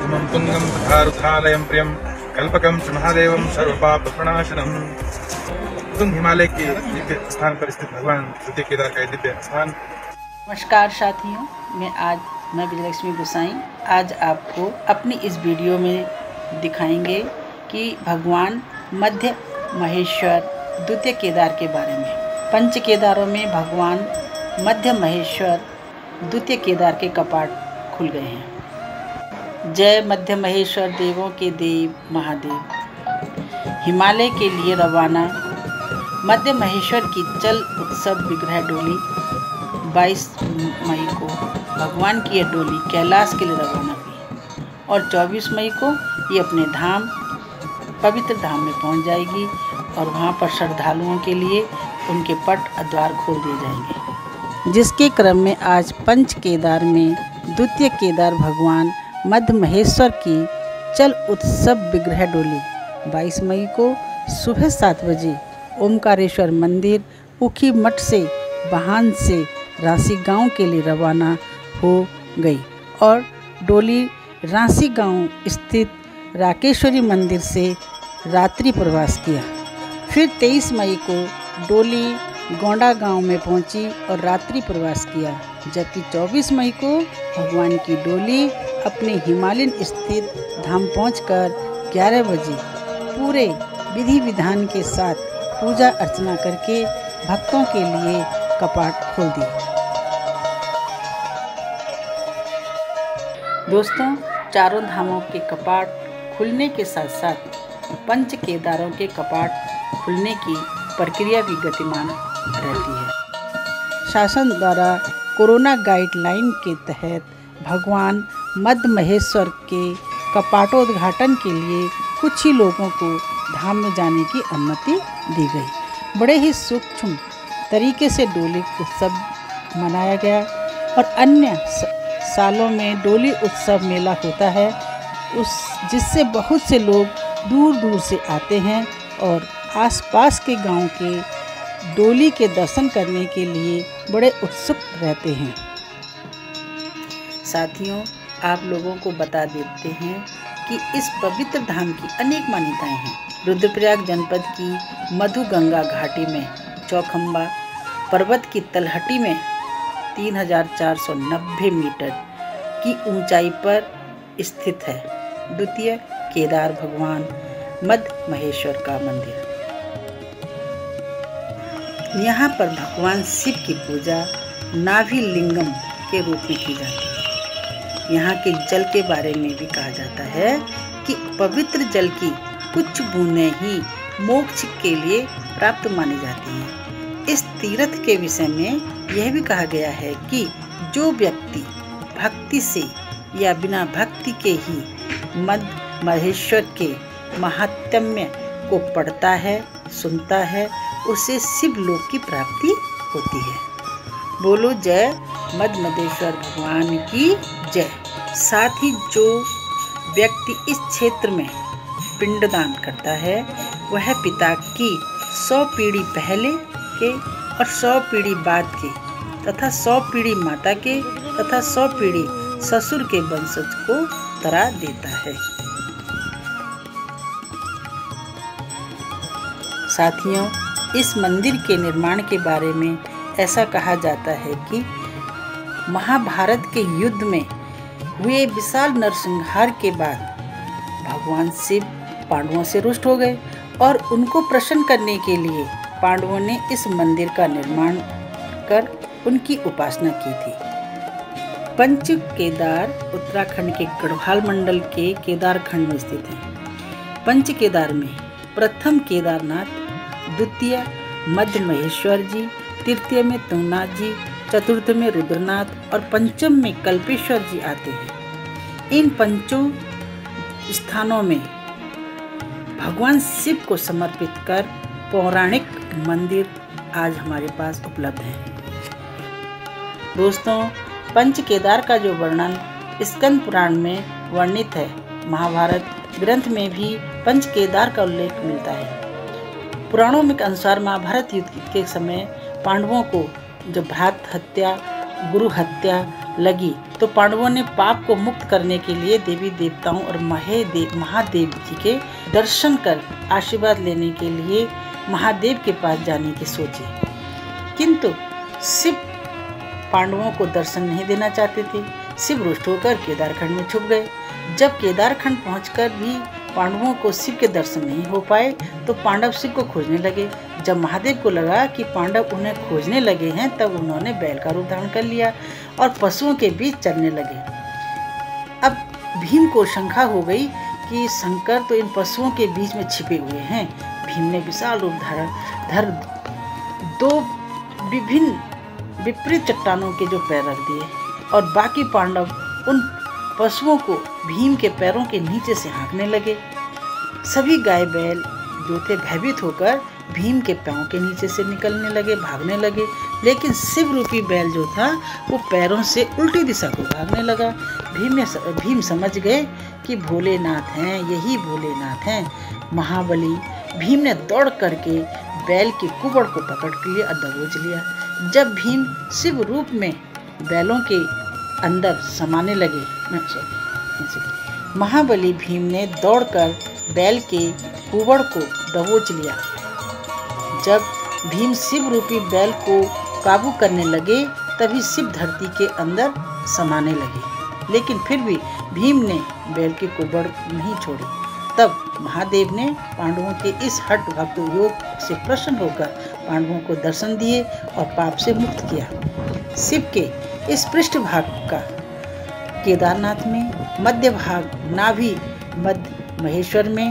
इमं तुंगं तथारुथालयं प्रियं कल्पकं च महादेवं सर्वपापप्रणाशनम्। तुंग हिमालय के दिव्य स्थान पर स्थित भगवान द्वितीय केदार का दिव्य स्थान। नमस्कार साथियों, मैं विजयलक्ष्मी गोसाई आज आपको अपनी इस वीडियो में दिखाएंगे कि भगवान मध्य महेश्वर द्वितीय केदार के बारे में। पंच केदारों में भगवान मध्य महेश्वर द्वितीय केदार के कपाट खुल गए हैं। जय मध्य महेश्वर, देवों के देव महादेव। हिमालय के लिए रवाना मध्य महेश्वर की चल उत्सव विग्रह डोली 22 मई को भगवान की यह डोली कैलाश के लिए रवाना हुई और 24 मई को ये अपने धाम पवित्र धाम में पहुंच जाएगी और वहां पर श्रद्धालुओं के लिए उनके पट द्वार खोल दिए जाएंगे। जिसके क्रम में आज पंच केदार में द्वितीय केदार भगवान मध्य महेश्वर की चल उत्सव विग्रह डोली 22 मई को सुबह 7 बजे ओमकारेश्वर मंदिर उखी मठ से वाहन से रांसी गांव के लिए रवाना हो गई और डोली रांसी गांव स्थित राकेश्वरी मंदिर से रात्रि प्रवास किया। फिर 23 मई को डोली गोंडा गांव में पहुंची और रात्रि प्रवास किया, जबकि 24 मई को भगवान की डोली अपने हिमालयन स्थित धाम पहुंचकर 11 बजे पूरे विधि विधान के साथ पूजा अर्चना करके भक्तों के लिए कपाट खोल दिए। दोस्तों, चारों धामों के कपाट खुलने के साथ साथ पंच केदारों के कपाट खुलने की प्रक्रिया भी गतिमान रहती है। शासन द्वारा कोरोना गाइडलाइन के तहत भगवान मध्य महेश्वर के कपाटोद्घाटन के लिए कुछ ही लोगों को धाम में जाने की अनुमति दी गई। बड़े ही सूक्ष्म तरीके से डोली उत्सव मनाया गया और अन्य सालों में डोली उत्सव मेला होता है जिससे बहुत से लोग दूर दूर से आते हैं और आसपास के गांव के डोली के दर्शन करने के लिए बड़े उत्सुक रहते हैं। साथियों, आप लोगों को बता देते हैं कि इस पवित्र धाम की अनेक मान्यताएं हैं। रुद्रप्रयाग जनपद की मधुगंगा घाटी में चौखंबा पर्वत की तलहटी में 3490 मीटर की ऊंचाई पर स्थित है द्वितीय केदार भगवान मध्य महेश्वर का मंदिर। यहाँ पर भगवान शिव की पूजा नाभि लिंगम के रूप में की जाती है। यहाँ के जल के बारे में भी कहा जाता है कि पवित्र जल की कुछ बूंदें ही मोक्ष के लिए प्राप्त मानी जाती हैं। इस तीर्थ के विषय में यह भी कहा गया है कि जो व्यक्ति भक्ति से या बिना भक्ति के ही मध्य महेश्वर के महात्म्य को पढ़ता है, सुनता है, उसे शिव लोक की प्राप्ति होती है। बोलो जय मध्य महेश्वर भगवान की जय। साथ ही जो व्यक्ति इस क्षेत्र में पिंडदान करता है वह पिता की 100 पीढ़ी पहले के और 100 पीढ़ी बाद के तथा 100 पीढ़ी माता के तथा 100 पीढ़ी ससुर के वंशज को तरा देता है। साथियों, इस मंदिर के निर्माण के बारे में ऐसा कहा जाता है कि महाभारत के युद्ध में हुए विशाल नरसंहार के बाद भगवान शिव पांडवों से रुष्ट हो गए और उनको प्रसन्न करने के लिए पांडवों ने इस मंदिर का निर्माण कर उनकी उपासना की थी। पंच केदार उत्तराखंड के गढ़वाल मंडल के केदार खंड में स्थित है। पंच केदार में प्रथम केदारनाथ, द्वितीय मध्य महेश्वर जी, तृतीय में तुंगनाथ जी, चतुर्थ में रुद्रनाथ और पंचम में कल्पेश्वर जी आते हैं। इन पंचों स्थानों में भगवान शिव को समर्पित कर पौराणिक मंदिर आज हमारे पास उपलब्ध है। दोस्तों, पंच केदार का जो वर्णन स्कंद पुराण में वर्णित है, महाभारत ग्रंथ में भी पंच केदार का उल्लेख मिलता है। पुराणों में के अनुसार महाभारत युद्ध के समय पांडवों को जब भ्रात हत्या, गुरु हत्या लगी तो पांडवों ने पाप को मुक्त करने के लिए देवी देवताओं और महादेव जी के दर्शन कर आशीर्वाद लेने के लिए महादेव के पास जाने की सोची, किंतु शिव पांडवों को दर्शन नहीं देना चाहते थे। शिव रुष्ट होकर केदारखंड में छुप गए। जब केदारखंड पहुंचकर भी पांडवों को शिव के दर्शन नहीं हो पाए तो पांडव शिव को खोजने लगे। जब महादेव को लगा कि पांडव उन्हें खोजने लगे हैं तब उन्होंने बैल का रूप धारण कर लिया और पशुओं के बीच चलने लगे। अब भीम को शंका हो गई कि शंकर तो इन पशुओं के बीच में छिपे हुए हैं। भीम ने विशाल रूप धर दो विपरीत चट्टानों के जो पैर रख दिए और बाकी पांडव उन पशुओं को भीम के पैरों के नीचे से हाँकने लगे। सभी गाय बैल जो थे भयभीत होकर भीम के पैरों के नीचे से निकलने लगे, भागने लगे, लेकिन शिव रूपी बैल जो था वो पैरों से उल्टी दिशा को भागने लगा। भीम समझ गए कि भोलेनाथ हैं, यही भोलेनाथ हैं, महाबली। भीम ने दौड़ करके बैल के कुबड़ को पकड़ लिया और दबोच लिया। जब भीम शिव रूप में बैलों के अंदर समाने लगे, महाबली भीम ने दौड़कर बैल के कुबड़ को दबोच लिया। जब भीम शिव रूपी बैल को काबू करने लगे तभी शिव धरती के अंदर समाने लगे, लेकिन फिर भी भीम ने बैल के कुबड़ नहीं छोड़ी। तब महादेव ने पांडवों के इस हठ भक्त योग से प्रसन्न होकर पांडवों को दर्शन दिए और पाप से मुक्त किया। शिव के इस पृष्ठ भाग का केदारनाथ में, मध्य भाग नाभि मध्य महेश्वर में,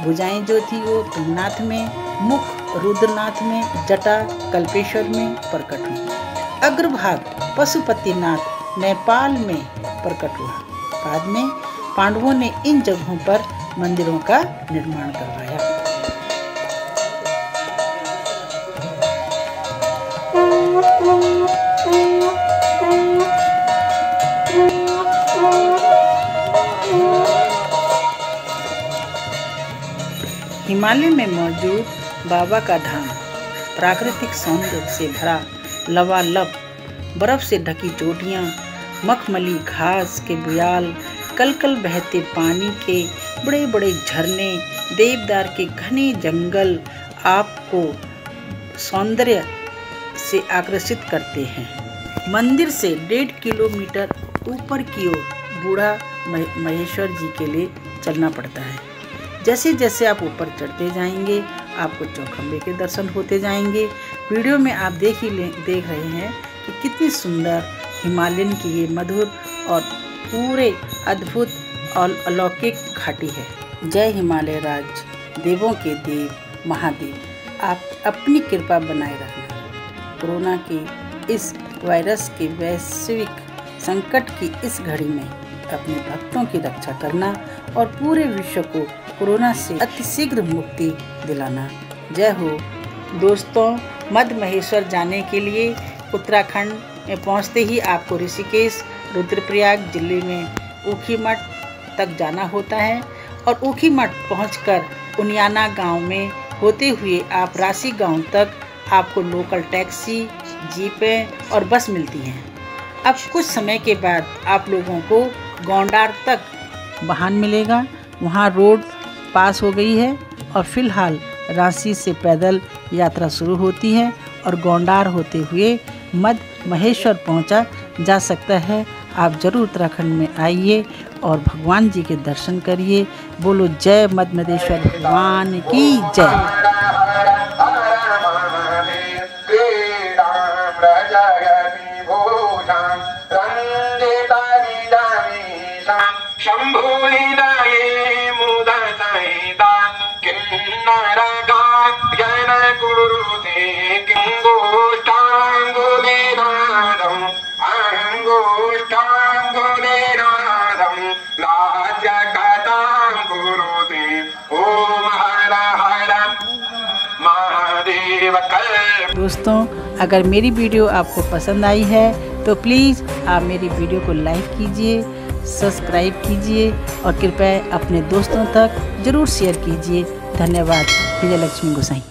भुजाएं जो थी वो तुंगनाथ में, मुख रुद्रनाथ में, जटा कल्पेश्वर में प्रकट हुई। अग्रभाग पशुपतिनाथ नेपाल में प्रकट हुआ। बाद में पांडवों ने इन जगहों पर मंदिरों का निर्माण करवाया। हिमालय में मौजूद बाबा का धाम प्राकृतिक सौंदर्य से भरा, लबालब बर्फ से ढकी चोटियाँ, मखमली घास के बुयाल, कलकल बहते पानी के बड़े बड़े झरने, देवदार के घने जंगल आपको सौंदर्य से आकर्षित करते हैं। मंदिर से 1.5 किलोमीटर ऊपर की ओर बूढ़ा महेश्वर जी के लिए चलना पड़ता है। जैसे जैसे आप ऊपर चढ़ते जाएंगे आपको चौखंबे के दर्शन होते जाएंगे। वीडियो में आप देख रहे हैं कि कितनी सुंदर हिमालयन की ये मधुर और पूरे अद्भुत और अलौकिक घाटी है। जय हिमालय राज, देवों के देव महादेव, आप अपनी कृपा बनाए रखना। कोरोना के इस वायरस के वैश्विक संकट की इस घड़ी में अपने भक्तों की रक्षा करना और पूरे विश्व को कोरोना से अतिशीघ्र मुक्ति दिलाना। जय हो। दोस्तों, मध्य महेश्वर जाने के लिए उत्तराखंड में पहुंचते ही आपको ऋषिकेश, रुद्रप्रयाग जिले में ऊखीमठ तक जाना होता है और ऊखीमठ पहुंचकर उनियाना गांव में होते हुए आप राशि गांव तक आपको लोकल टैक्सी, जीपें और बस मिलती हैं। अब कुछ समय के बाद आप लोगों को गोंडार तक वाहन मिलेगा। वहाँ रोड पास हो गई है और फिलहाल रांची से पैदल यात्रा शुरू होती है और गोंडार होते हुए मध्य महेश्वर पहुँचा जा सकता है। आप जरूर उत्तराखंड में आइए और भगवान जी के दर्शन करिए। बोलो जय मध्य महेश्वर भगवान की जय। दोस्तों, अगर मेरी वीडियो आपको पसंद आई है तो प्लीज़ आप मेरी वीडियो को लाइक कीजिए, सब्सक्राइब कीजिए और कृपया अपने दोस्तों तक ज़रूर शेयर कीजिए धन्यवाद। विजय लक्ष्मी गोसाई।